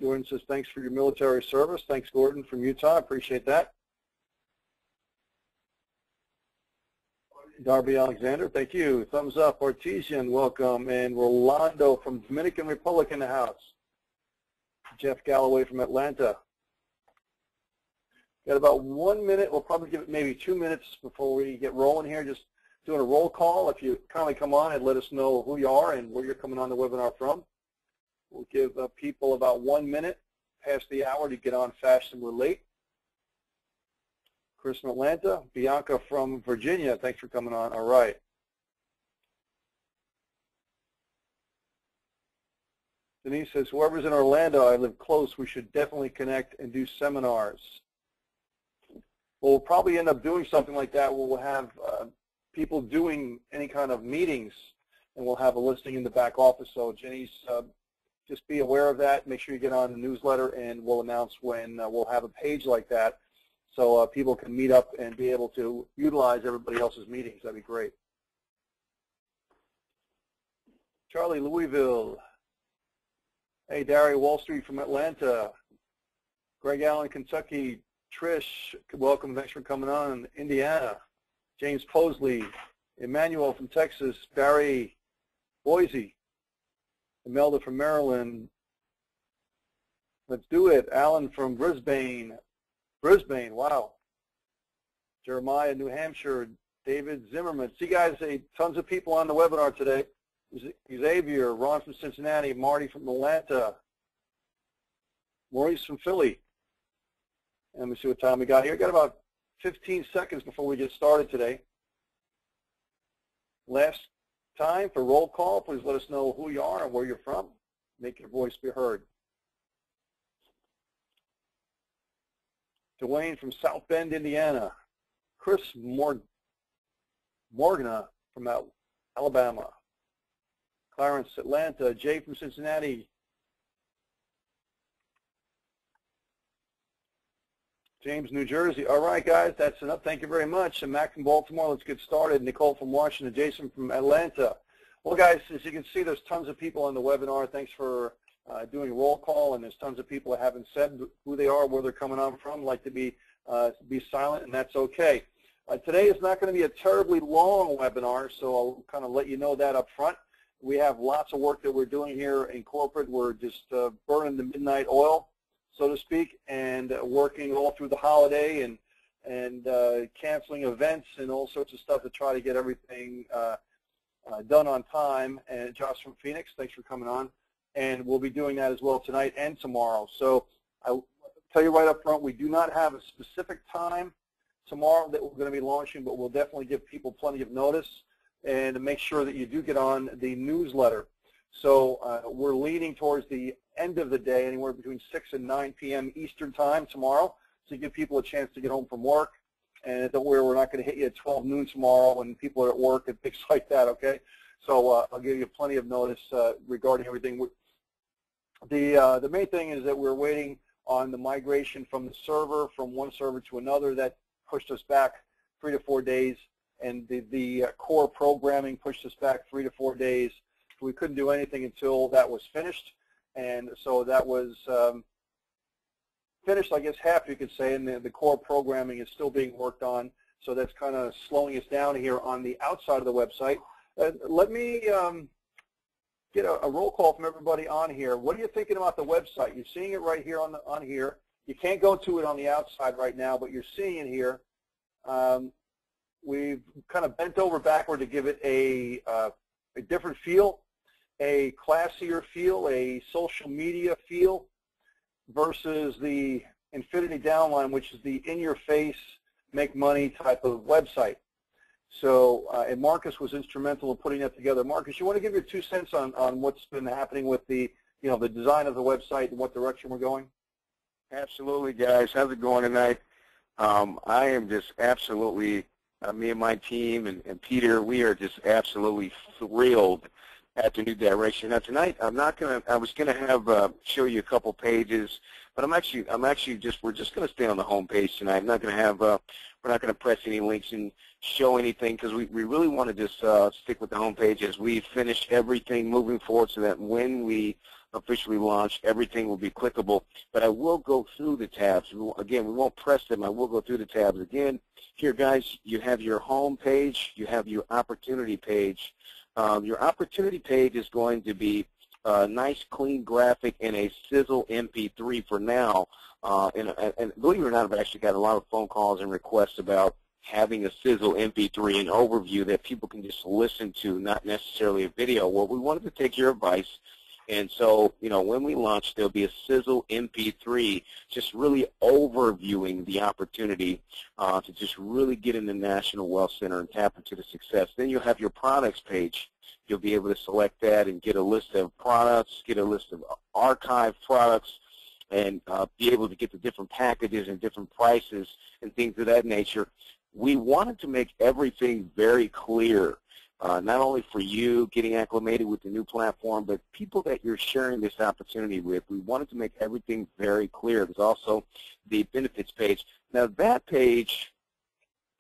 Gordon says, thanks for your military service. Thanks, Gordon, from Utah. Appreciate that. Darby Alexander, thank you. Thumbs up. Artesian, welcome. And Rolando from Dominican Republic in the house. Jeff Galloway from Atlanta. Got about 1 minute. We'll probably give it maybe 2 minutes before we get rolling here. Just doing a roll call. If you kindly come on and let us know who you are and where you're coming on the webinar from. We'll give people about 1 minute past the hour to get on fast and we're late. Chris from Atlanta. Bianca from Virginia. Thanks for coming on. All right. Denise says, whoever's in Orlando, I live close. We should definitely connect and do seminars. Well, we'll probably end up doing something like that where we'll have people doing any kind of meetings, and we'll have a listing in the back office. So Jenny's, just be aware of that. Make sure you get on the newsletter, and we'll announce when we'll have a page like that so people can meet up and be able to utilize everybody else's meetings. That'd be great. Charlie, Louisville. Hey, Derry, Wall Street from Atlanta. Greg Allen, Kentucky. Trish, welcome. Thanks for coming on. Indiana. James Posley. Emmanuel from Texas. Barry, Boise. Imelda from Maryland. Let's do it. Alan from Brisbane. Brisbane, wow. Jeremiah, New Hampshire. David Zimmerman. See, guys, tons of people on the webinar today. Xavier, Ron from Cincinnati, Marty from Atlanta, Maurice from Philly. And let me see what time we got here. Got about 15 seconds before we get started today. Last time for roll call. Please let us know who you are and where you're from. Make your voice be heard. Dwayne from South Bend, Indiana. Chris Morgana from Alabama. Clarence, Atlanta. Jay from Cincinnati. James, New Jersey. All right, guys, that's enough. Thank you very much. And Mac from Baltimore, let's get started. Nicole from Washington. Jason from Atlanta. Well, guys, as you can see, there's tons of people on the webinar. Thanks for doing a roll call, and there's tons of people that haven't said who they are, where they're coming on from, like to be silent, and that's okay. Today is not going to be a terribly long webinar, so I'll kind of let you know that up front. We have lots of work that we're doing here in corporate. We're just burning the midnight oil, so to speak, and working all through the holiday and canceling events and all sorts of stuff to try to get everything done on time. And Josh from Phoenix, thanks for coming on. And we'll be doing that as well tonight and tomorrow. So I'll tell you right up front, we do not have a specific time tomorrow that we're going to be launching, but we'll definitely give people plenty of notice and to make sure that you do get on the newsletter. So we're leaning towards the end of the day, anywhere between 6 and 9 p.m. Eastern time tomorrow, to give people a chance to get home from work. And don't worry, we're not going to hit you at 12 noon tomorrow when people are at work and things like that, okay? So I'll give you plenty of notice regarding everything. The main thing is that we're waiting on the migration from the server, from one server to another. That pushed us back 3 to 4 days. And the core programming pushed us back 3 to 4 days. We couldn't do anything until that was finished. And so that was finished, I guess, half you could say, and the core programming is still being worked on. So that's kind of slowing us down here on the outside of the website. Let me get a roll call from everybody on here. What are you thinking about the website? You're seeing it right here on here. You can't go to it on the outside right now, but you're seeing it here. We've kind of bent over backward to give it a different feel, a classier feel, a social media feel, versus the Infinity Downline, which is the in-your-face, make money type of website. So, and Marcus was instrumental in putting that together. Marcus, you want to give your 2 cents on what's been happening with the design of the website and what direction we're going? Absolutely, guys. How's it going tonight? I am just absolutely, me and my team and Peter, we are just absolutely thrilled at the new direction. Now tonight, I was gonna have show you a couple pages, but we're just gonna stay on the home page tonight. I'm not gonna have, we're not gonna press any links and show anything, because we really want to just stick with the home page as we finish everything moving forward, so that when we officially launched. Everything will be clickable, but I will go through the tabs. Again, we won't press them. I will go through the tabs. Again, here, guys, you have your home page. You have your opportunity page. Your opportunity page is going to be a nice, clean graphic in a Sizzle MP3 for now. And believe it or not, I've actually got a lot of phone calls and requests about having a Sizzle MP3, an overview that people can just listen to, not necessarily a video. Well, we wanted to take your advice. And so, when we launch, there'll be a Sizzle MP3 just really overviewing the opportunity to just really get in the National Wealth Center and tap into the success. Then you'll have your products page. You'll be able to select that and get a list of products, get a list of archived products, and be able to get the different packages and different prices and things of that nature. We wanted to make everything very clear. Not only for you getting acclimated with the new platform, but people that you're sharing this opportunity with. We wanted to make everything very clear. There's also the benefits page. Now that page,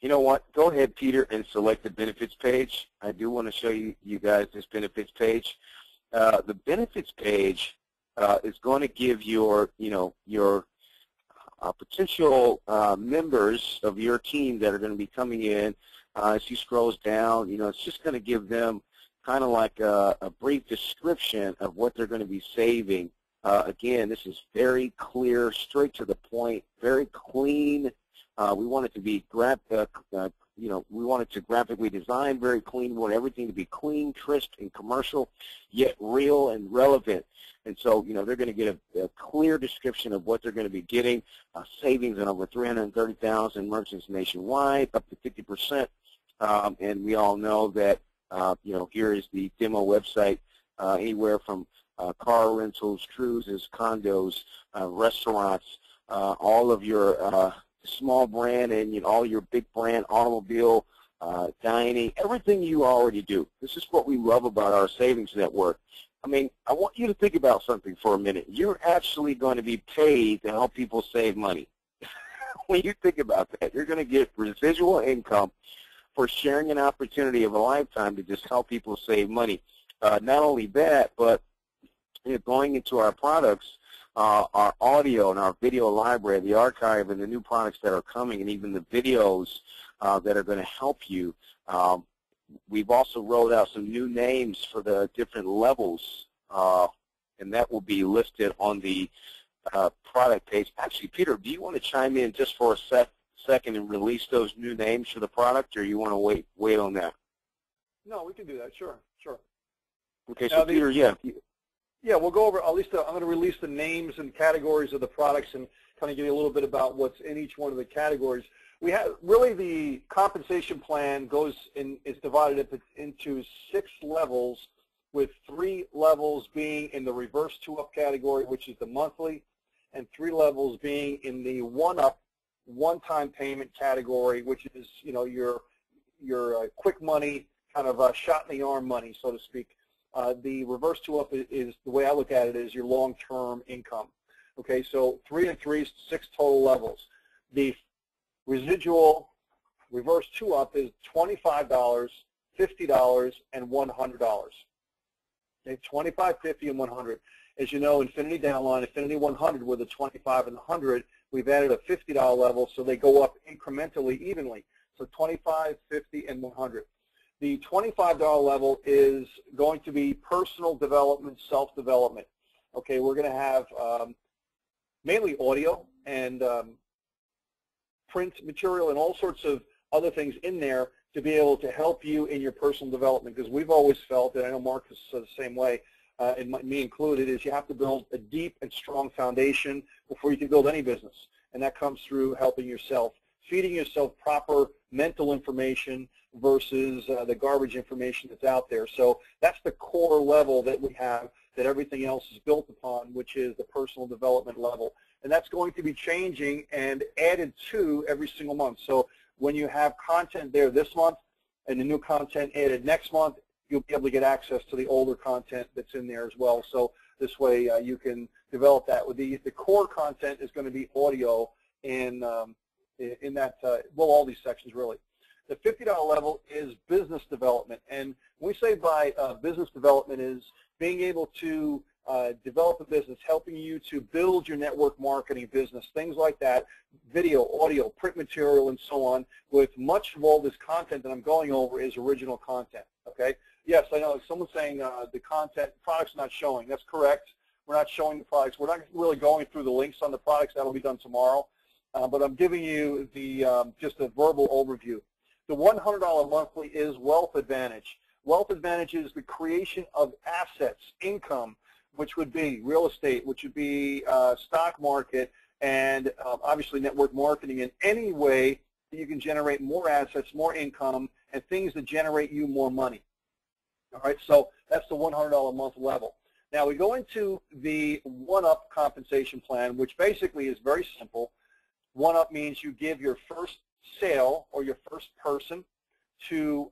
you know what? Go ahead, Peter, and select the benefits page. I do want to show you guys this benefits page. The benefits page is going to give your potential members of your team that are going to be coming in. As you scroll down, it's just going to give them kind of like a brief description of what they're going to be saving. Again, this is very clear, straight to the point, very clean. We want it to be we want it to graphically design, very clean. We want everything to be clean, crisp, and commercial, yet real and relevant. And so, they're going to get a clear description of what they're going to be getting, savings on over 330,000 merchants nationwide, up to 50%. And we all know that, here is the demo website, anywhere from car rentals, cruises, condos, restaurants, all of your small brand and all your big brand automobile, dining, everything you already do. This is what we love about our savings network. I mean, I want you to think about something for a minute. You're actually going to be paid to help people save money. When you think about that, you're going to get residual income for sharing an opportunity of a lifetime to just help people save money. Not only that, but going into our products, our audio and our video library, the archive and the new products that are coming, and even the videos that are going to help you. We've also rolled out some new names for the different levels, and that will be listed on the product page. Actually, Peter, do you want to chime in just for a second and release those new names for the product, or you want to wait on that? No, we can do that. Sure. Okay, so Peter, yeah, we'll go over. At least I'm going to release the names and categories of the products and kind of give you a little bit about what's in each one of the categories. We have really the compensation plan is divided into 6 levels, with 3 levels being in the reverse 2-up category, which is the monthly, and 3 levels being in the 1-up, one-time payment category, which is your quick money, kind of shot in the arm money, so to speak. The reverse 2-up is the way I look at it is your long-term income. Okay, so 3 and 3 is 6 total levels. The residual reverse 2-up is $25, $50, and $100. Okay, $25, $50, and $100. As you know, Infinity Downline, Infinity 100 with the 25 and the 100, we've added a $50 level, so they go up incrementally, evenly. So 25, 50, and 100. The $25 level is going to be personal development, self-development. Okay, we're going to have mainly audio and print material and all sorts of other things in there to be able to help you in your personal development, because we've always felt, and I know Mark is the same way, and me included, is you have to build a deep and strong foundation before you can build any business, and that comes through helping yourself, feeding yourself proper mental information versus the garbage information that's out there. So that's the core level that we have that everything else is built upon, which is the personal development level. And that's going to be changing and added to every single month. So when you have content there this month and the new content added next month, you'll be able to get access to the older content that's in there as well. So this way you can develop that. With the core content is going to be audio in that, well, all these sections really. The $50 level is business development. And when we say by business development is being able to develop a business, helping you to build your network marketing business, things like that, video, audio, print material, and so on, with much of all this content that I'm going over is original content, okay? Yes, I know someone's saying the content, product's not showing. That's correct. We're not showing the products. We're not really going through the links on the products. That'll be done tomorrow. But I'm giving you the just a verbal overview. The $100 monthly is Wealth Advantage. Wealth Advantage is the creation of assets, income, which would be real estate, which would be stock market, and obviously network marketing in any way that you can generate more assets, more income, and things that generate you more money. All right, so that's the $100 a month level. Now we go into the one-up compensation plan, which basically is very simple. One-up means you give your first sale or your first person to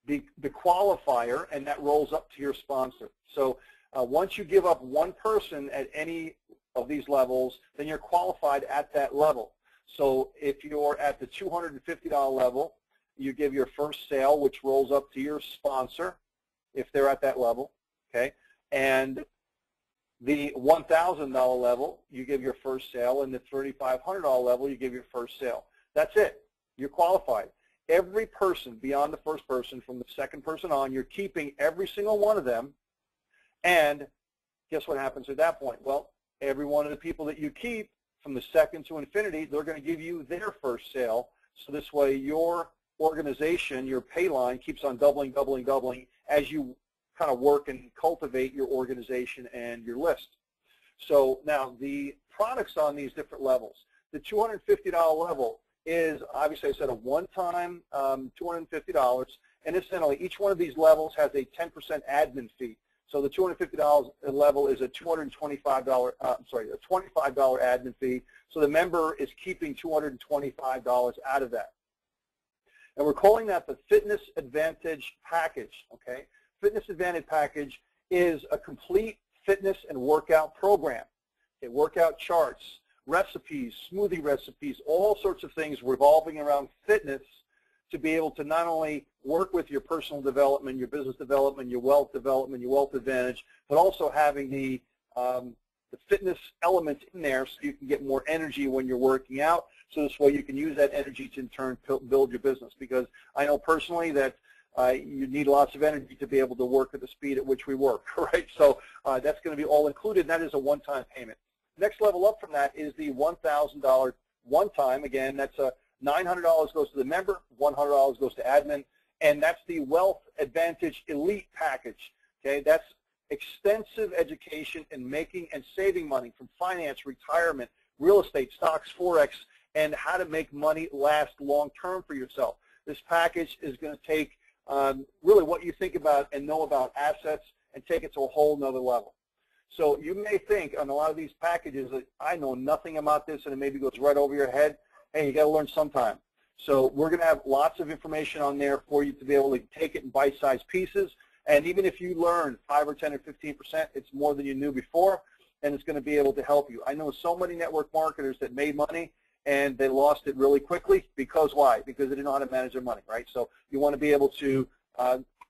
the qualifier, and that rolls up to your sponsor. So once you give up one person at any of these levels, then you're qualified at that level. So if you're at the $250 level, you give your first sale, which rolls up to your sponsor if they're at that level, okay? And the $1,000 level, you give your first sale, and the $3,500 level, you give your first sale. That's it. You're qualified. Every person beyond the first person, from the second person on, you're keeping every single one of them. And guess what happens at that point? Well, every one of the people that you keep from the second to infinity, they're going to give you their first sale. So this way your organization, your pay line, keeps on doubling, doubling, doubling as you kind of work and cultivate your organization and your list. So now the products on these different levels. The $250 level is, obviously I said, a one-time $250. And incidentally, each one of these levels has a 10% admin fee. So the $250 level is a $25 admin fee. So the member is keeping $225 out of that. And we're calling that the Fitness Advantage Package, okay? Fitness Advantage Package is a complete fitness and workout program. Okay, workout charts, recipes, smoothie recipes, all sorts of things revolving around fitness to be able to not only work with your personal development, your business development, your wealth advantage, but also having the fitness element in there so you can get more energy when you're working out. So this way you can use that energy to in turn build your business. Because I know personally that you need lots of energy to be able to work at the speed at which we work, right? So that's going to be all included, and that is a one-time payment. Next level up from that is the $1,000 one-time. Again, that's a $900 goes to the member, $100 goes to admin, and that's the Wealth Advantage Elite Package. Okay, that's extensive education in making and saving money from finance, retirement, real estate, stocks, Forex, and how to make money last long-term for yourself. This package is going to take really what you think about and know about assets and take it to a whole nother level. So you may think on a lot of these packages that I know nothing about this and it maybe goes right over your head. Hey, you got to learn sometime. So we're going to have lots of information on there for you to be able to take it in bite-sized pieces. And even if you learn 5 or 10 or 15%, it's more than you knew before, and it's going to be able to help you. I know so many network marketers that made money and they lost it really quickly. Because why? Because they didn't know how to manage their money, right? So you want to be able to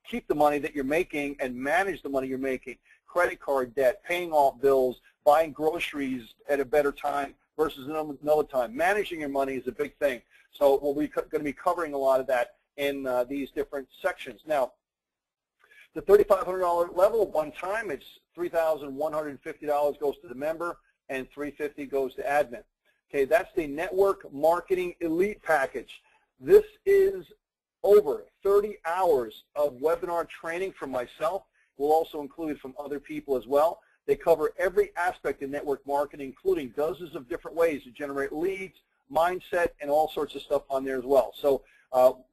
keep the money that you're making and manage the money you're making. Credit card debt, paying off bills, buying groceries at a better time versus another time. Managing your money is a big thing. So we're going to be covering a lot of that in these different sections. Now, the $3,500 level, one time, it's $3,150 goes to the member and $350 goes to admin. Okay, that's the Network Marketing Elite Package. This is over 30 hours of webinar training from myself. We'll also include from other people as well. They cover every aspect of network marketing, including dozens of different ways to generate leads, mindset, and all sorts of stuff on there as well. So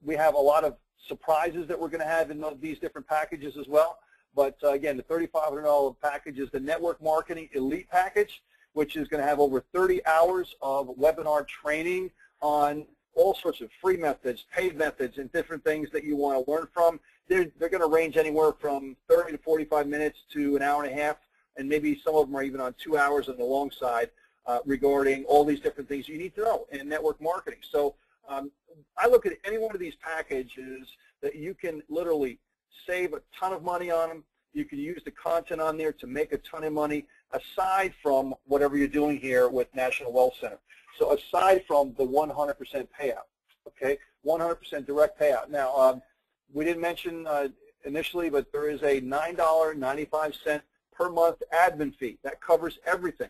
we have a lot of surprises that we're going to have in these different packages as well. But again, the $3,500 package is the Network Marketing Elite Package, which is going to have over 30 hours of webinar training on all sorts of free methods, paid methods, and different things that you want to learn from. They're going to range anywhere from 30 to 45 minutes to an hour and a half, and maybe some of them are even on 2 hours on the long side regarding all these different things you need to know in network marketing. So I look at any one of these packages that you can literally save a ton of money on them. You can use the content on there to make a ton of money aside from whatever you're doing here with National Wealth Center. So aside from the 100% payout, okay, 100% direct payout. Now, we didn't mention initially, but there is a $9.95 per month admin fee. That covers everything.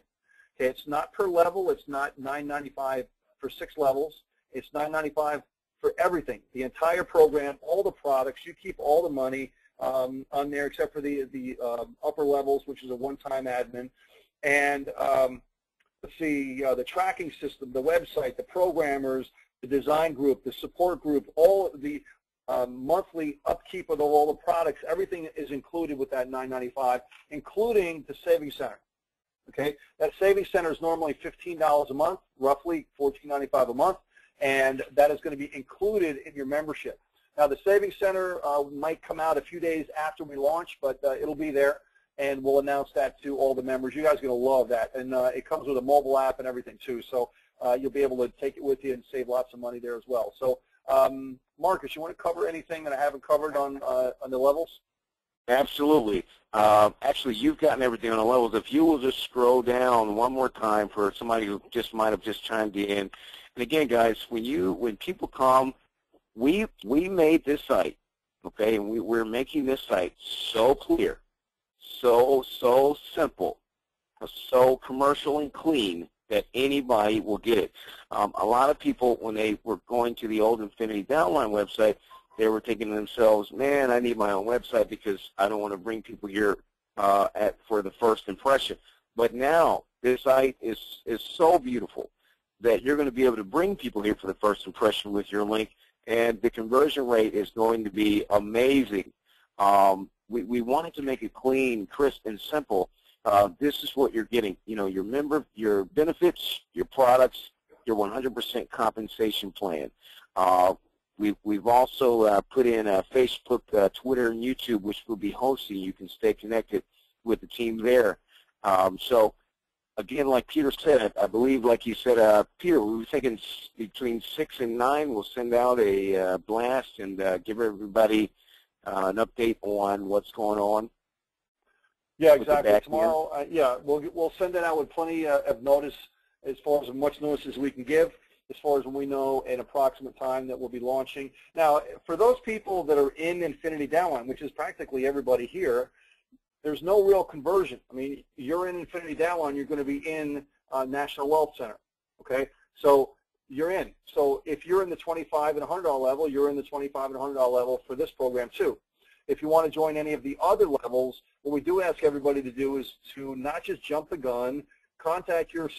Okay, it's not per level. It's not $9.95 for 6 levels. It's $9.95 for everything, the entire program, all the products. You keep all the money on there except for the upper levels, which is a one-time admin. And let's see, the tracking system, the website, the programmers, the design group, the support group, all the monthly upkeep of all the products, everything is included with that $9.95, including the Savings Center. Okay, that Savings Center is normally $15 a month, roughly $14.95 a month, and that is going to be included in your membership. Now, the Savings Center might come out a few days after we launch, but it'll be there, and we'll announce that to all the members. You guys are going to love that, and it comes with a mobile app and everything too, so you'll be able to take it with you and save lots of money there as well. So, Marcus, you want to cover anything that I haven't covered on the levels? Absolutely. Actually, you've gotten everything on the levels. If you will just scroll down one more time for somebody who just might have just chimed in. And again, guys, when people come, we made this site, okay, and we're making this site so clear, so simple, so commercial and clean that anybody will get it. A lot of people, when they were going to the old Infinity Downline website, they were thinking to themselves, man, I need my own website because I don't want to bring people here for the first impression. But now this site is so beautiful that you're going to be able to bring people here for the first impression with your link, and the conversion rate is going to be amazing. We wanted to make it clean, crisp, and simple. This is what you're getting. You know, your benefits, your products, your 100% compensation plan. We've also put in Facebook, Twitter, and YouTube, which we'll be hosting. You can stay connected with the team there. So, again, like Peter said, I believe, like you said, Peter, we were thinking between 6 and 9, we'll send out a blast and give everybody an update on what's going on. Yeah, exactly. Tomorrow, yeah, we'll send it out with plenty of notice, as far as much notice as we can give, as far as when we know an approximate time that we'll be launching. Now, for those people that are in Infinity Downline, which is practically everybody here, there's no real conversion. I mean, you're in Infinity Downline, you're going to be in National Wealth Center, okay? So you're in. So if you're in the $25 and $100 level, you're in the $25 and $100 level for this program too. If you want to join any of the other levels, what we do ask everybody to do is to not just jump the gun, contact your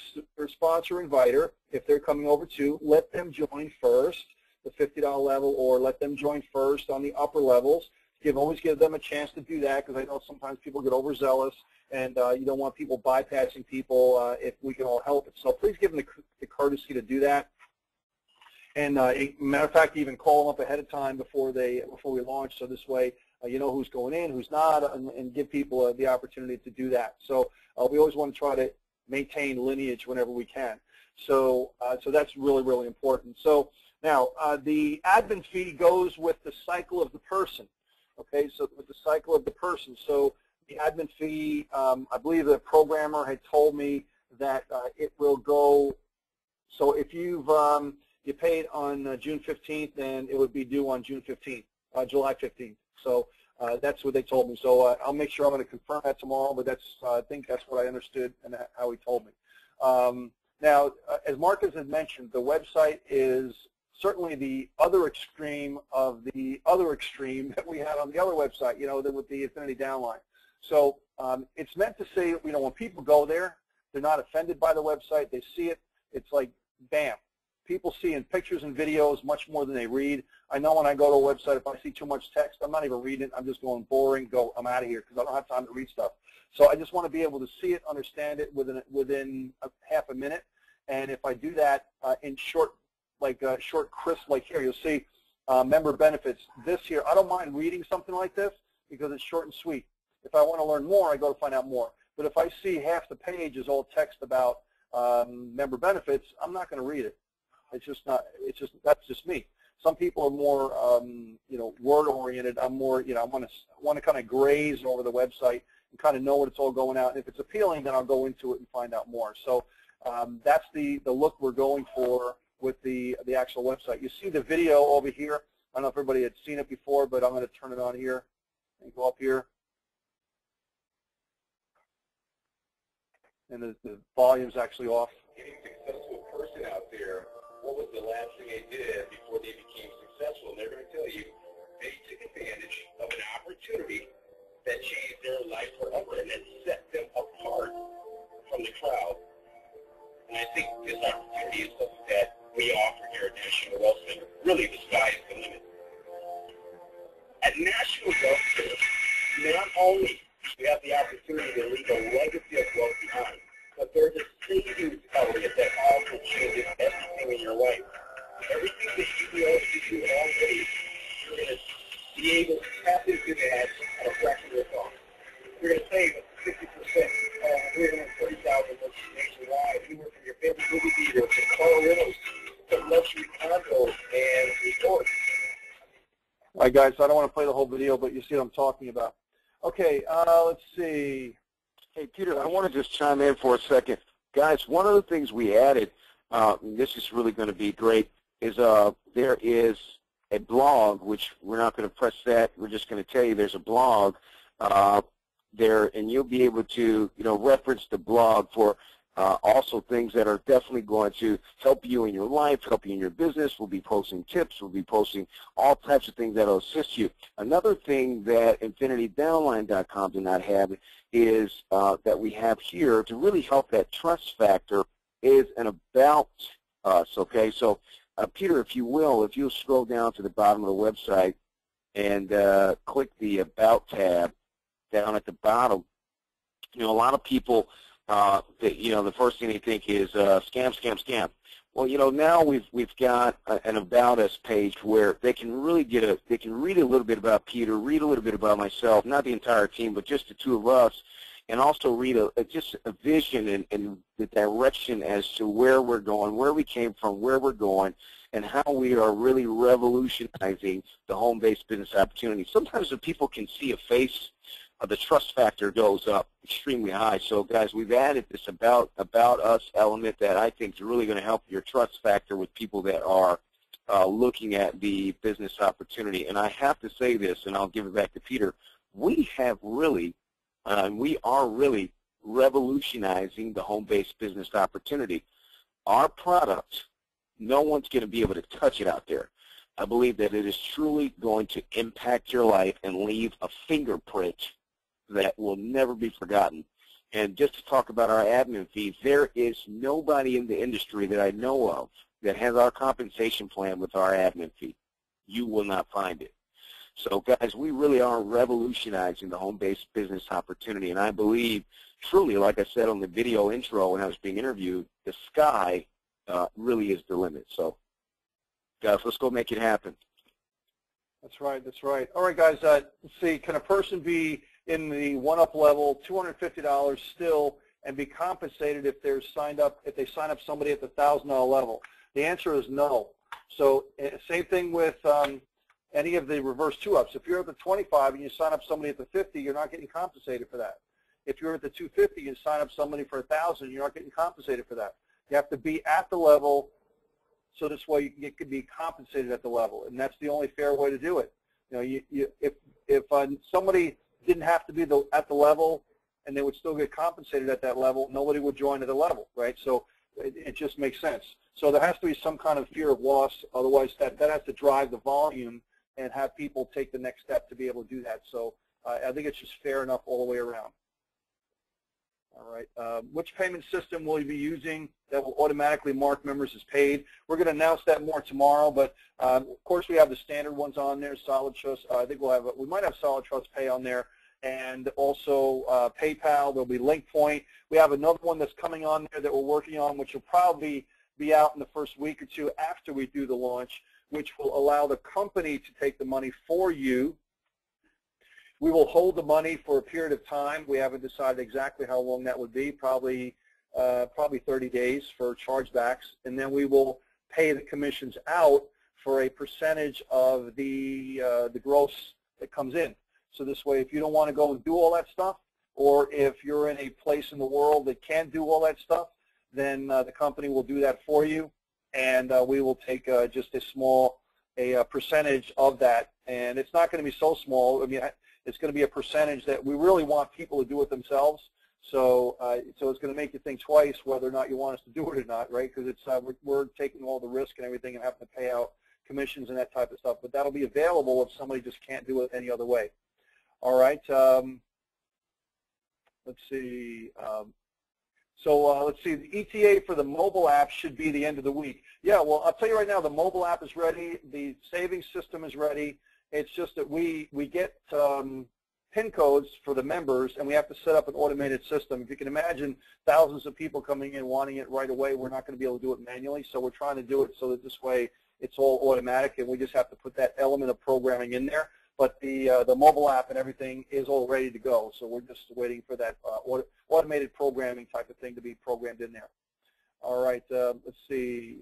sponsor inviter if they're coming over too. Let them join first, the $50 level, or let them join first on the upper levels. Always give them a chance to do that, because I know sometimes people get overzealous, and you don't want people bypassing people if we can all help it. So please give them the courtesy to do that. And matter of fact, even call them up ahead of time before we launch, so this way you know who's going in, who's not, and give people the opportunity to do that. So we always want to try to maintain lineage whenever we can. So that's really, really important. So now the admin fee goes with the cycle of the person. Okay, so with the cycle of the person. So the admin fee, I believe the programmer had told me that it will go. So if you paid on June 15th, then it would be due on June 15th, July 15th. So that's what they told me. So I'll make sure I'm going to confirm that tomorrow, but that's I think that's what I understood and how he told me. Now, as Marcus had mentioned, the website is certainly the other extreme of the other extreme that we had on the other website, you know, with the Infinity Downline. So it's meant to say, you know, when people go there, they're not offended by the website. They see it. It's like, bam. People see in pictures and videos much more than they read. I know when I go to a website, if I see too much text, I'm not even reading it. I'm just going boring, I'm out of here, because I don't have time to read stuff. So I just want to be able to see it, understand it within half a minute. And if I do that in short, crisp, like here, you'll see member benefits. This here, I don't mind reading something like this because it's short and sweet. If I want to learn more, I go to find out more. But if I see half the page is all text about member benefits, I'm not going to read it. It's just not. It's just, that's just me. Some people are more, you know, word-oriented. I'm more, you know, I want to kind of graze over the website and kind of know what it's all going out. And if it's appealing, then I'll go into it and find out more. So that's the look we're going for with the actual website. You see the video over here. I don't know if everybody had seen it before, but I'm going to turn it on here and go up here. And the volume's actually off. Getting successful person out there, what was the last thing they did before they became successful? And they're going to tell you they took advantage of an opportunity that changed their life forever and that set them apart from the crowd. And I think this opportunity is something that we offer here at National Wealth Center. Really, the sky is the limit. At National Wealth Center, not only do we have the opportunity to leave a legacy of wealth behind, but there's a savings element that also changes everything in your life. Everything that you know to do already, you're going to be able to tap into that at a fraction of your cost. You're going to save 50% on 330,000 nationwide, anywhere from your favorite movie theater to car rentals to luxury condos and resorts. All right, guys, so I don't want to play the whole video, but you see what I'm talking about. Okay, let's see. Hey, Peter, I want to just chime in for a second. Guys, one of the things we added, this is really going to be great, is there is a blog, which we're not going to press that. We're just going to tell you there's a blog there, and you'll be able to, you know, reference the blog for also things that are definitely going to help you in your life, help you in your business. We'll be posting tips. We'll be posting all types of things that will assist you. Another thing that infinitydownline.com do not have is that we have here to really help that trust factor is an about us, okay? So, Peter, if you will, if you'll scroll down to the bottom of the website and click the About tab down at the bottom, you know, a lot of people, you know, the first thing they think is scam, scam, scam. Well, you know, now we've got an About Us page where they can really they can read a little bit about Peter, read a little bit about myself, not the entire team, but just the two of us, and also read just a vision and the direction as to where we're going, where we came from, where we're going, and how we are really revolutionizing the home-based business opportunity. Sometimes when people can see a face, the trust factor goes up extremely high. So, guys, we've added this about us element that I think is really going to help your trust factor with people that are looking at the business opportunity. And I have to say this, and I'll give it back to Peter. We have really, we are really revolutionizing the home-based business opportunity. Our product, no one's going to be able to touch it out there. I believe that it is truly going to impact your life and leave a fingerprint that will never be forgotten. And just to talk about our admin fees, there is nobody in the industry that I know of that has our compensation plan with our admin fee. You will not find it. So, guys, we really are revolutionizing the home-based business opportunity, and I believe truly, like I said on the video intro when I was being interviewed, the sky really is the limit. So, guys, let's go make it happen. That's right. That's right. All right, guys. Let's see. Can a person be in the one-up level, $250 still, and be compensated if they're signed up? If they sign up somebody at the $1,000 level, the answer is no. So, same thing with any of the reverse two-ups. If you're at the 25 and you sign up somebody at the 50, you're not getting compensated for that. If you're at the 250 and sign up somebody for 1,000, you're not getting compensated for that. You have to be at the level. So this way you can be compensated at the level, and that's the only fair way to do it. You know, if somebody didn't have to be at the level and they would still get compensated at that level, nobody would join at the level, right? So it just makes sense. So there has to be some kind of fear of loss, otherwise that has to drive the volume and have people take the next step to be able to do that. So I think it's just fair enough all the way around. All right. Which payment system will you be using that will automatically mark members as paid? We're going to announce that more tomorrow, but of course we have the standard ones on there. Solid Trust. I think we might have Solid Trust Pay on there, and also PayPal. There'll be LinkPoint. We have another one that's coming on there that we're working on, which will probably be out in the first week or two after we do the launch, which will allow the company to take the money for you. We will hold the money for a period of time. We haven't decided exactly how long that would be, probably 30 days for chargebacks, and then we will pay the commissions out for a percentage of the gross that comes in. So this way, if you don't want to go and do all that stuff, or if you're in a place in the world that can't do all that stuff, then the company will do that for you, and we will take just a small percentage of that. And it's not going to be so small. I mean, it's going to be a percentage that we really want people to do it themselves. So so it's going to make you think twice whether or not you want us to do it or not, right? Because it's we're taking all the risk and everything and having to pay out commissions and that type of stuff. But that'll be available if somebody just can't do it any other way. All right. Let's see. Let's see. The ETA for the mobile app should be the end of the week. Yeah, well, I'll tell you right now, the mobile app is ready. The savings system is ready. It's just that we get PIN codes for the members, and we have to set up an automated system. If you can imagine thousands of people coming in wanting it right away, we're not going to be able to do it manually. So we're trying to do it so that this way it's all automatic, and we just have to put that element of programming in there. But the mobile app and everything is all ready to go. So we're just waiting for that automated programming type of thing to be programmed in there. All right, let's see.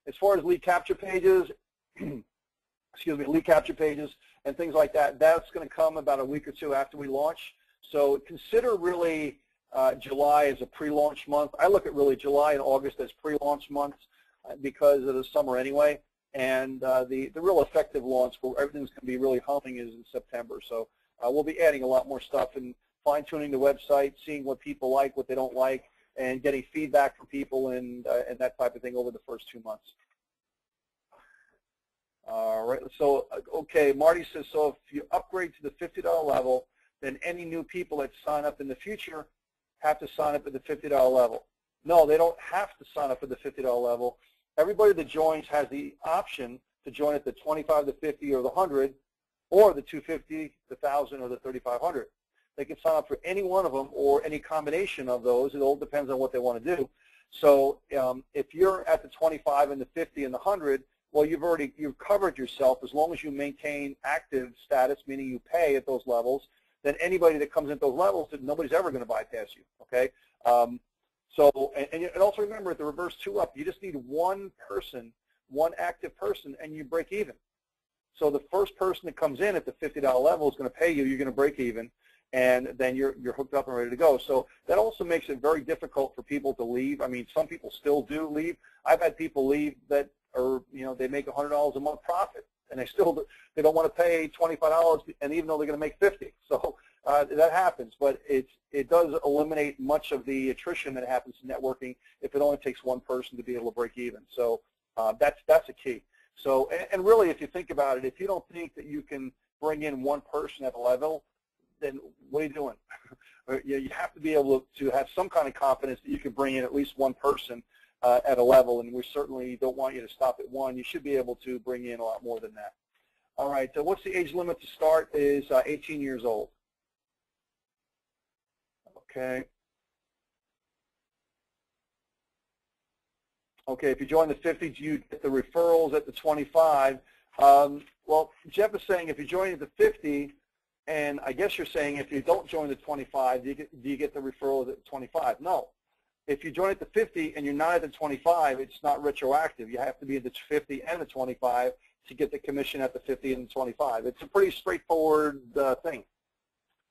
As far as lead capture pages, excuse me, lead capture pages and things like that, that's going to come about a week or two after we launch. So consider really July as a pre-launch month. I look at really July and August as pre-launch months because of the summer anyway. And the real effective launch where everything's going to be really humming is in September. So we'll be adding a lot more stuff and fine-tuning the website, seeing what people like, what they don't like, and getting feedback from people and that type of thing over the first 2 months. All right. So, okay, Marty says, so if you upgrade to the $50 level, then any new people that sign up in the future have to sign up at the $50 level. No, they don't have to sign up at the $50 level. Everybody that joins has the option to join at the 25, the 50, or the 100, or the 250, the 1,000, or the 3,500. They can sign up for any one of them or any combination of those. It all depends on what they want to do. So if you're at the 25 and the 50 and the 100, well, you've covered yourself as long as you maintain active status, meaning you pay at those levels. Then anybody that comes at those levels, nobody's ever going to bypass you. Okay. So, and also remember, at the reverse 2-up, you just need one person, one active person, and you break even. So the first person that comes in at the $50 level is going to pay you. You're going to break even, and then you're hooked up and ready to go. So that also makes it very difficult for people to leave. I mean, some people still do leave. I've had people leave that are, they make $100 a month profit, and they don't want to pay $25, and even though they're going to make $50. So that happens, but it does eliminate much of the attrition that happens in networking if it only takes one person to be able to break even. So that's a key. So and really, if you think about it, if you don't think that you can bring in one person at a level, then what are you doing? You have to be able to have some kind of confidence that you can bring in at least one person at a level, and we certainly don't want you to stop at one. You should be able to bring in a lot more than that. All right, so what's the age limit to start is 18 years old. Okay. Okay, if you join the 50, do you get the referrals at the 25? Well, Jeff is saying if you join at the 50, and I guess you're saying if you don't join the 25, do you get the referral at the 25? No. If you join at the 50 and you're not at the 25, it's not retroactive. You have to be at the 50 and the 25 to get the commission at the 50 and the 25. It's a pretty straightforward thing.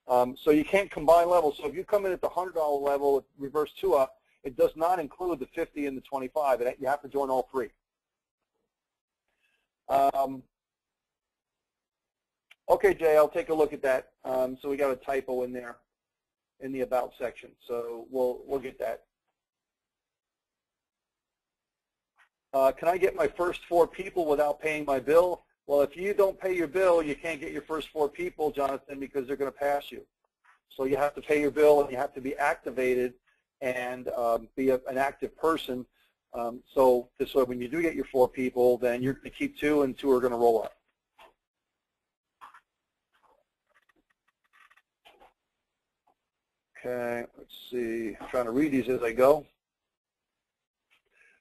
So you can't combine levels. So if you come in at the $100 level with reverse 2-up, it does not include the 50 and the 25. You have to join all three. Okay, Jay, I'll take a look at that. So we got a typo in there in the About section. So we'll get that. Can I get my first 4 people without paying my bill? Well, if you don't pay your bill, you can't get your first 4 people, Jonathan, because they're going to pass you. So you have to pay your bill, and you have to be activated and be an active person. So this way, when you do get your 4 people, then you're going to keep 2, and 2 are going to roll up. Okay, let's see. I'm trying to read these as I go.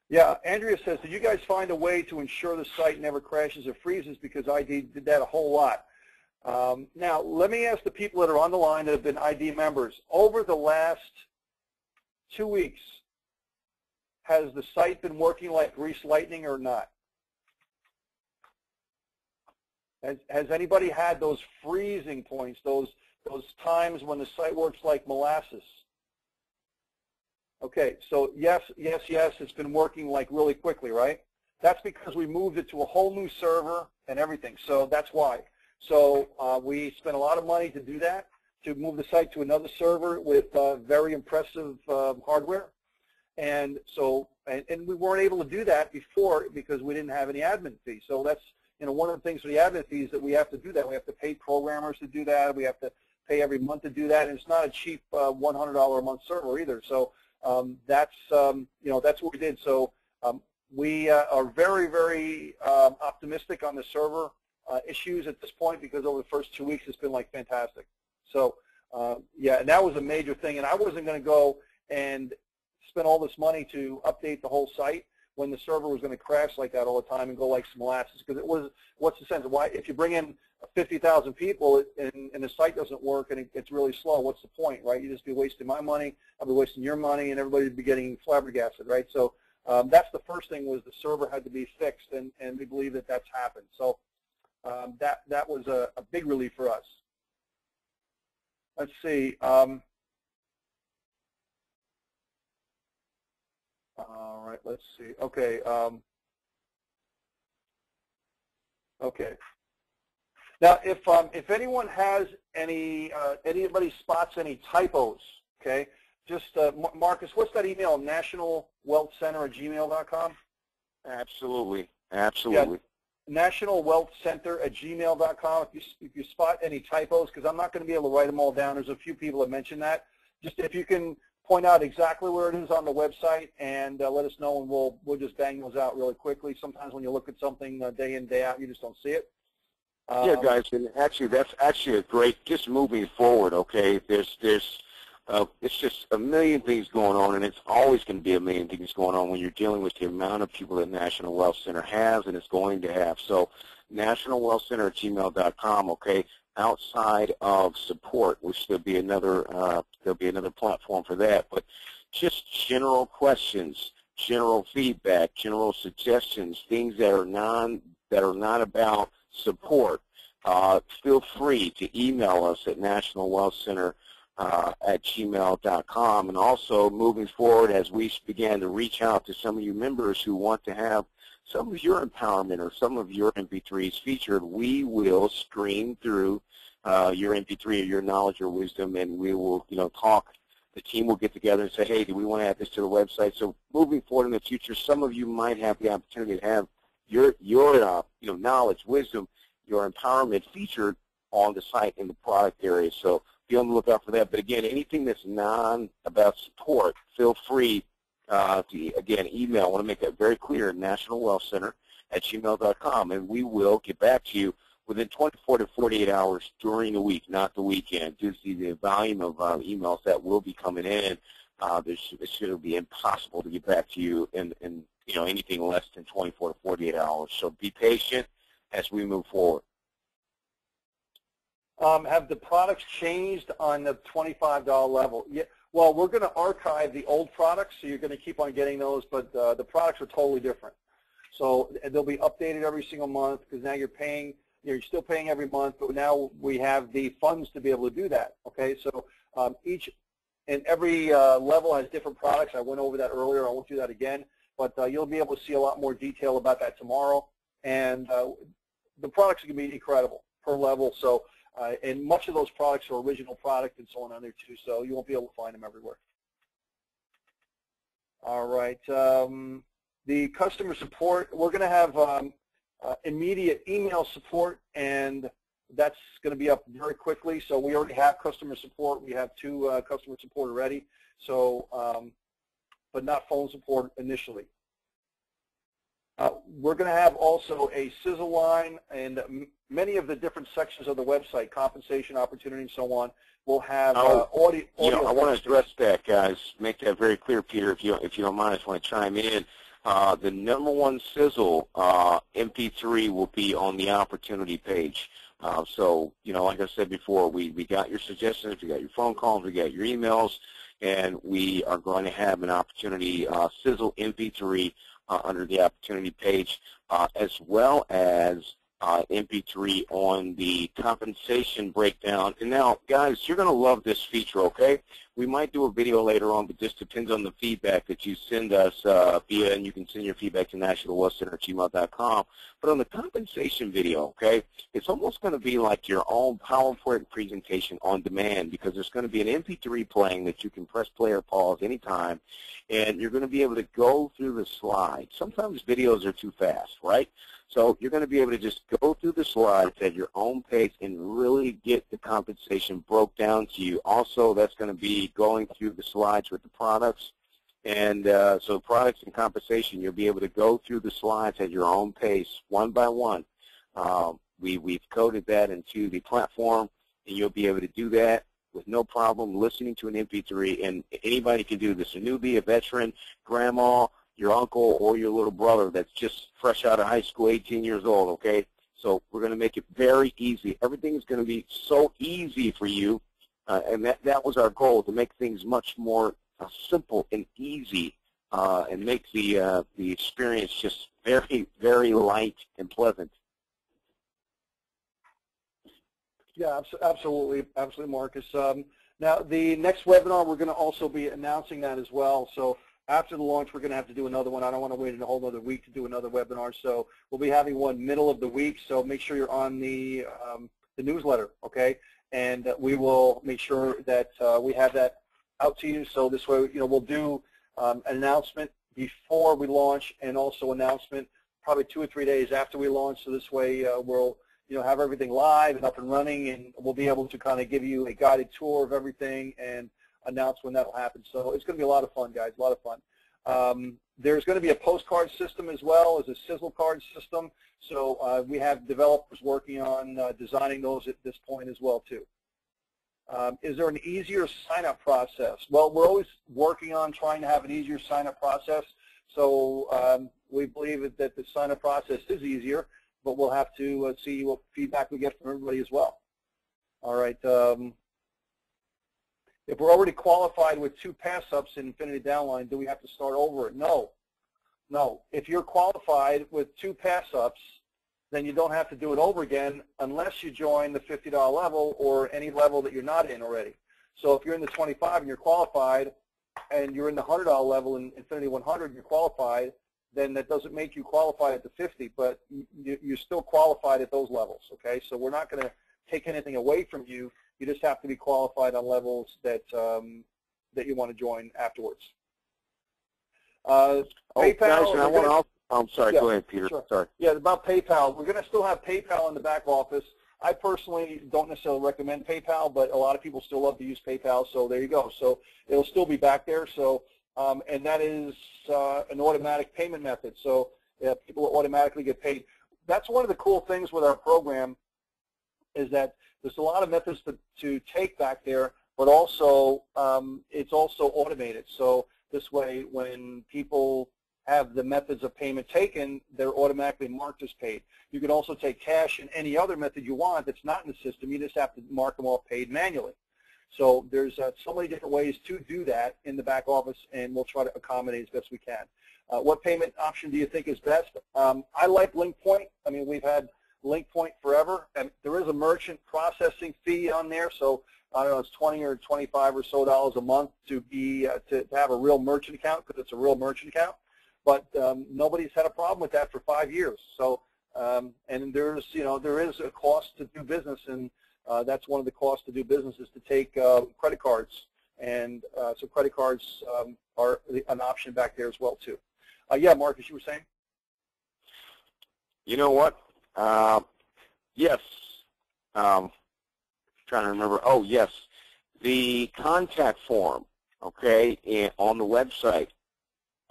Yeah, Andrea says, did you guys find a way to ensure the site never crashes or freezes? Because ID did that a whole lot. Now, let me ask the people that are on the line that have been ID members. Over the last 2 weeks, has the site been working like greased lightning or not? Has anybody had those freezing points, those times when the site works like molasses? Okay, so yes, it's been working like really quickly, right? That's because we moved it to a whole new server and everything, so that's why. So we spent a lot of money to do that, to move the site to another server with very impressive hardware. And so, and we weren't able to do that before because we didn't have any admin fees. So that's, one of the things for the admin fees that we have to do that. We have to pay programmers to do that. We have to pay every month to do that. And it's not a cheap $100 a month server either. So that's what we did. So we are very, very optimistic on the server issues at this point because over the first 2 weeks it's been like fantastic. So yeah, and that was a major thing. And I wasn't going to go and spend all this money to update the whole site when the server was going to crash like that all the time and go like some molasses, because it was, what's the sense? Why, if you bring in 50,000 people and the site doesn't work and it's really slow, what's the point, right? You just be wasting my money, I'll be wasting your money, and everybody would be getting flabbergasted, right? So that's the first thing, was the server had to be fixed, and we believe that that's happened. So that was a big relief for us. Let's see. All right, let's see. Okay. Okay. Now, if anyone has anybody spots any typos, okay, just Marcus, what's that email? nationalwealthcenter@gmail.com. Absolutely, absolutely. Yeah, nationalwealthcenter@gmail.com. If you spot any typos, because I'm not going to be able to write them all down. There's a few people that mentioned that. Just if you can point out exactly where it is on the website and let us know, and we'll just bang those out really quickly. Sometimes when you look at something day in, day out, you just don't see it. Yeah, guys, and actually that's actually a great, just moving forward, okay, it's just a million things going on, and it's always going to be a million things going on when you're dealing with the amount of people that National Wealth Center has and is going to have. So nationalwealthcenter@gmail.com, okay, outside of support, which there'll be another platform for that, but just general questions, general feedback, general suggestions, things that are not about support, feel free to email us at nationalwealthcenter@gmail.com. And also, moving forward, as we began to reach out to some of you members who want to have some of your empowerment or some of your MP3s featured, we will screen through your MP3 or your knowledge or wisdom, and we will, talk. The team will get together and say, hey, do we want to add this to the website? So moving forward in the future, some of you might have the opportunity to have your knowledge, wisdom, your empowerment featured on the site in the product area. So be on the lookout for that. But again, anything that's about support, feel free to, again, email. I want to make that very clear, nationalwealthcenter@gmail.com, and we will get back to you within 24 to 48 hours during the week, not the weekend. Due to the volume of emails that will be coming in, it's going to be impossible to get back to you in anything less than 24 to 48 hours. So be patient as we move forward. Have the products changed on the $25 level? Yeah. Well, we're going to archive the old products, so you're going to keep on getting those, but the products are totally different. So they'll be updated every single month, because now you're still paying every month, but now we have the funds to be able to do that. Okay, so each and every level has different products. I went over that earlier. I won't do that again, but you'll be able to see a lot more detail about that tomorrow. And the products are going to be incredible per level. So, and much of those products are original product and so on there too. So you won't be able to find them everywhere. All right. The customer support, we're going to have immediate email support, and that's going to be up very quickly. So we already have customer support. We have 2 customer support already. So, but not phone support initially. We're going to have also a sizzle line, and many of the different sections of the website, compensation, opportunity, and so on, will have audio. I want to address that, guys. Make that very clear, Peter, if you don't mind. I just want to chime in. The #1 sizzle MP3 will be on the opportunity page. So, like I said before, we got your suggestions, we got your phone calls, we got your emails, and we are going to have an opportunity sizzle MP3 under the opportunity page, as well as MP3 on the compensation breakdown. And now, guys, you're going to love this feature, okay? We might do a video later on, but this depends on the feedback that you send us via, and you can send your feedback to nationalwealthcenter@gmail.com. But on the compensation video, okay, it's almost going to be like your own PowerPoint presentation on demand, because there's going to be an MP3 playing that you can press play or pause anytime, and you're going to be able to go through the slides. Sometimes videos are too fast, right? So you're going to be able to just go through the slides at your own pace and really get the compensation broke down to you. Also, that's going to be going through the slides with the products. And so products and compensation, you'll be able to go through the slides at your own pace, one by one. We've coded that into the platform, and you'll be able to do that with no problem listening to an MP3. And anybody can do this, a newbie, a veteran, grandma, your uncle, or your little brother that's just fresh out of high school, 18 years old, okay? So we're going to make it very easy. Everything is going to be so easy for you, and that was our goal, to make things much more simple and easy, and make the experience just very, very light and pleasant. Yeah, absolutely, Marcus. Now, the next webinar, we're going to also be announcing that as well. So after the launch, we're going to have to do another one. I don't want to wait a whole other week to do another webinar. So we'll be having one middle of the week. So make sure you're on the newsletter, okay? And we will make sure that we have that out to you. So this way, we'll do an announcement before we launch, and also announcement probably 2 or 3 days after we launch. So this way, we'll have everything live and up and running, and we'll be able to kind of give you a guided tour of everything and announce when that will happen. So it's going to be a lot of fun, guys, a lot of fun. There's going to be a postcard system as well as a sizzle card system. So we have developers working on designing those at this point as well, too. Is there an easier sign-up process? Well, we're always working on trying to have an easier sign-up process. So we believe that the sign-up process is easier, but we'll have to see what feedback we get from everybody as well. All right. If we're already qualified with 2 pass-ups in Infinity Downline, do we have to start over? No. No. If you're qualified with 2 pass-ups, then you don't have to do it over again unless you join the $50 level or any level that you're not in already. So if you're in the 25 and you're qualified, and you're in the $100 level in Infinity 100 and you're qualified, then that doesn't make you qualified at the 50, but you're still qualified at those levels, okay? So we're not going to take anything away from you. You just have to be qualified on levels that that you want to join afterwards. PayPal. Guys, I'm sorry. Yeah, go ahead, Peter. Sure. Sorry. Yeah, about PayPal. We're going to still have PayPal in the back office. I personally don't necessarily recommend PayPal, but a lot of people still love to use PayPal. So there you go. So it'll still be back there. So and that is an automatic payment method. So people automatically get paid. That's one of the cool things with our program, is that there's a lot of methods to take back there, but also it's also automated. So this way, when people have the methods of payment taken, they're automatically marked as paid. You can also take cash and any other method you want that's not in the system. You just have to mark them all paid manually. So there's so many different ways to do that in the back office, and we'll try to accommodate as best we can. What payment option do you think is best? I like LinkPoint. I mean, we've had LinkPoint forever, and there is a merchant processing fee on there, so I don't know, it's $20 or $25 or so a month to be to have a real merchant account, because it's a real merchant account. But nobody's had a problem with that for 5 years. So and there's there is a cost to do business, and that's one of the costs to do business is to take credit cards, and so credit cards are an option back there as well too. Yeah, Marcus, you were saying? You know what? Yes. Trying to remember. Oh, yes. The contact form, okay, on the website,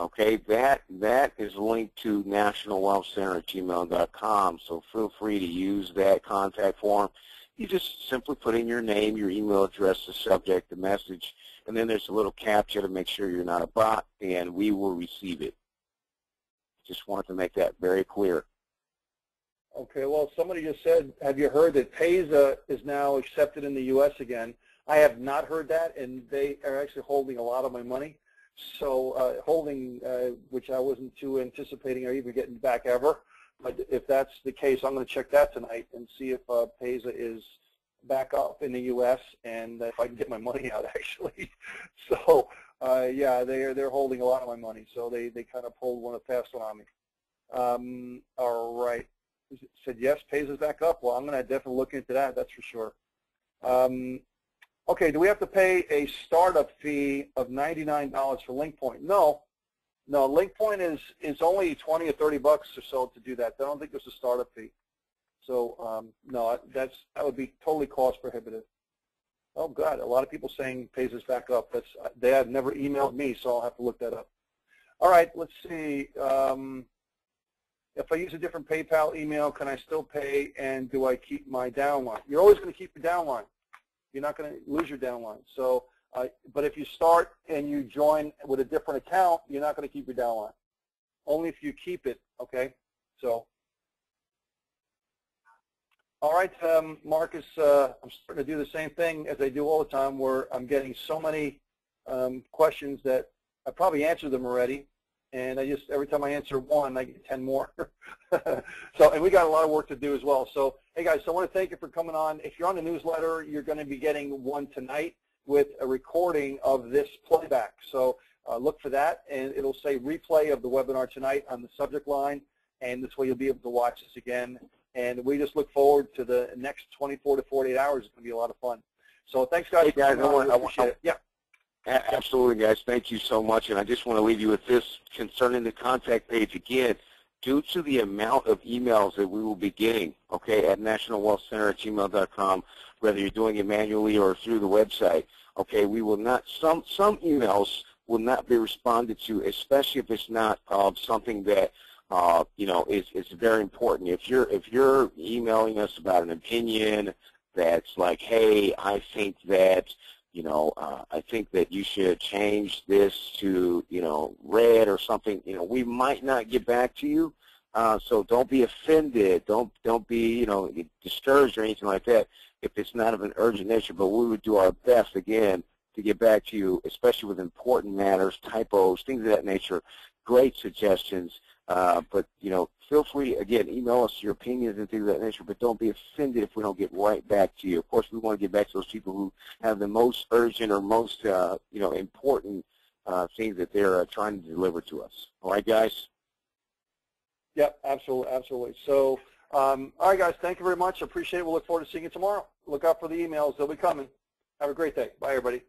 okay, that is linked to nationalwealthcenter@gmail.com, so feel free to use that contact form. You just simply put in your name, your email address, the subject, the message, and then there's a little captcha to make sure you're not a bot, and we will receive it. Just wanted to make that very clear. Okay, well, somebody just said, have you heard that Payza is now accepted in the U.S. again? I have not heard that, and they are actually holding a lot of my money. So which I wasn't too anticipating or even getting back ever. But if that's the case, I'm going to check that tonight and see if Pesa is back up in the U.S. and if I can get my money out, actually. So, yeah, they're holding a lot of my money. So they kind of pulled one of the fast one on me. All right. Said yes, Pesa's back up. Well, I'm going to definitely look into that. That's for sure. Okay, do we have to pay a startup fee of $99 for LinkPoint? No. No, LinkPoint is only 20 or 30 bucks or so to do that. I don't think there's a startup fee. So no, that would be totally cost prohibitive. Oh God, a lot of people saying Pesa's back up. They have never emailed me, so I'll have to look that up. All right, let's see. If I use a different PayPal email, can I still pay? And do I keep my downline? You're always going to keep your downline. You're not going to lose your downline. So, but if you start and you join with a different account, you're not going to keep your downline. Only if you keep it. Okay. So. All right, Marcus, I'm starting to do the same thing as I do all the time where I'm getting so many questions that I probably answered them already, and every time I answer one, I get 10 more. So, and we got a lot of work to do as well. So, hey guys, so I want to thank you for coming on. If you're on the newsletter, you're going to be getting one tonight with a recording of this playback. So look for that, and it'll say replay of the webinar tonight on the subject line, and this way you'll be able to watch this again. And we just look forward to the next 24 to 48 hours. It's going to be a lot of fun. So thanks, guys. Hey, guys, I appreciate it. Yeah. Absolutely, guys. Thank you so much. And I just want to leave you with this concerning the contact page. Again, due to the amount of emails that we will be getting, okay, at nationalwealthcenter@gmail.com, whether you're doing it manually or through the website, okay, we will not, some emails will not be responded to, especially if it's not something that you know, is very important. If you're emailing us about an opinion that's like, hey, I think that, you know, I think that you should change this to, you know, red or something, you know, we might not get back to you. So don't be offended. Don't be, you know, discouraged or anything like that if it's not of an urgent nature. But we would do our best, again, to get back to you, especially with important matters, typos, things of that nature. Great suggestions. But, you know, feel free, again, email us your opinions and things of that nature, but don't be offended if we don't get right back to you. Of course, we want to get back to those people who have the most urgent or most, you know, important things that they're trying to deliver to us. All right, guys? Yep, absolutely, absolutely. So, all right, guys, thank you very much. I appreciate it. We'll look forward to seeing you tomorrow. Look out for the emails. They'll be coming. Have a great day. Bye, everybody.